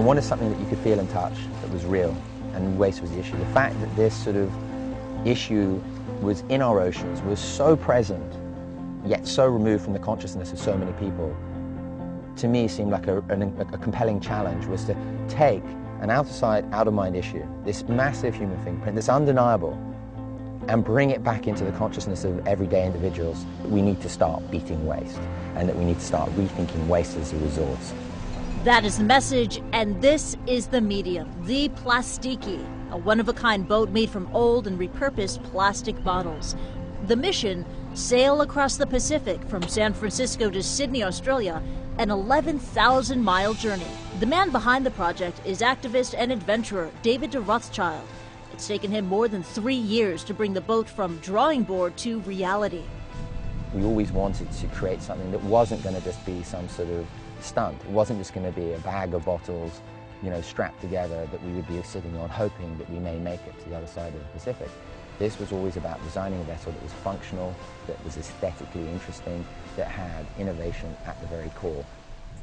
wanted something that you could feel and touch, that was real, and waste was the issue. The fact that this sort of issue was in our oceans, was so present, yet so removed from the consciousness of so many people, to me seemed like a compelling challenge, was to take an out-of-sight, out-of-mind issue, this massive human fingerprint, that's undeniable, and bring it back into the consciousness of everyday individuals. We need to start beating waste, and that we need to start rethinking waste as a resource. That is the message, and this is the medium, the Plastiki, a one-of-a-kind boat made from old and repurposed plastic bottles. The mission, sail across the Pacific from San Francisco to Sydney, Australia, an 11,000-mile journey. The man behind the project is activist and adventurer David de Rothschild. It's taken him more than 3 years to bring the boat from drawing board to reality. We always wanted to create something that wasn't going to just be some sort of stunt. It wasn't just going to be a bag of bottles, strapped together that we would be sitting on hoping that we may make it to the other side of the Pacific. This was always about designing a vessel that was functional, that was aesthetically interesting, that had innovation at the very core.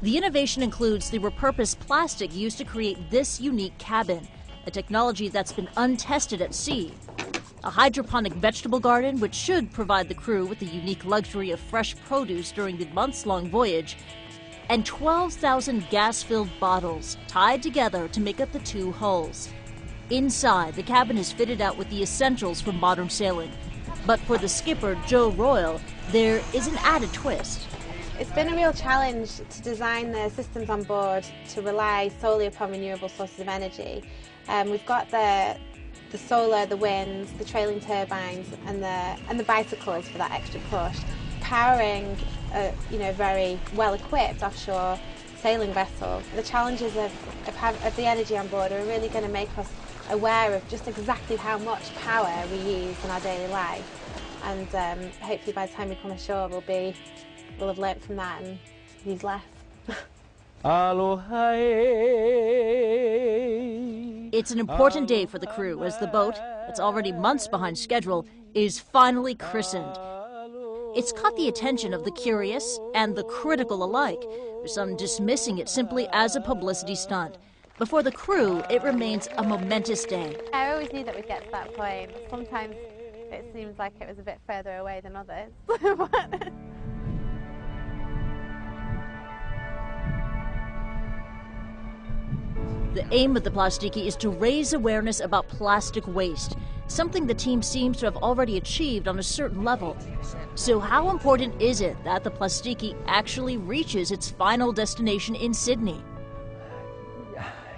The innovation includes the repurposed plastic used to create this unique cabin, a technology that's been untested at sea. A hydroponic vegetable garden which should provide the crew with the unique luxury of fresh produce during the months-long voyage, and 12,000 gas-filled bottles tied together to make up the 2 hulls. Inside, the cabin is fitted out with the essentials for modern sailing. But for the skipper, Joe Royal, there is an added twist. It's been a real challenge to design the systems on board to rely solely upon renewable sources of energy. We've got the solar, the winds, the trailing turbines, and the bicycles for that extra push. Powering a very well-equipped offshore sailing vessel, the challenges of the energy on board are really going to make us aware of just exactly how much power we use in our daily life, and hopefully by the time we come ashore we'll have learnt from that and use less. It's an important day for the crew as the boat, that's already months behind schedule, is finally christened. It's caught the attention of the curious and the critical alike, with some dismissing it simply as a publicity stunt. But for the crew, it remains a momentous day. I always knew that we'd get to that point. Sometimes it seems like it was a bit further away than others. The aim of the Plastiki is to raise awareness about plastic waste, something the team seems to have already achieved on a certain level. So how important is it that the Plastiki actually reaches its final destination in Sydney?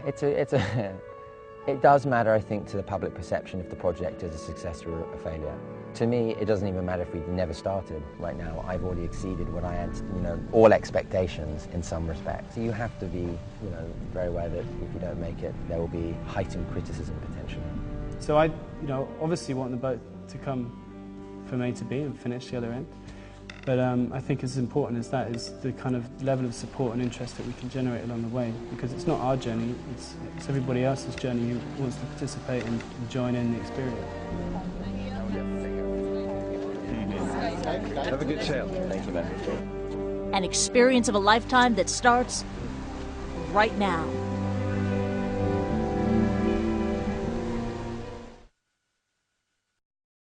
It does matter, I think, to the public perception if the project is a success or a failure. To me, it doesn't even matter if we'd never started. Right now, I've already exceeded what I had, all expectations in some respects. So you have to be, very aware that if you don't make it, there will be heightened criticism potentially. So I, obviously want the boat to come from A to B and finish the other end. But I think as important as that is the kind of level of support and interest that we can generate along the way, because it's not our journey, it's everybody else's journey who wants to participate and join in the experience. Have a good sail. Thank you, man. An experience of a lifetime that starts right now.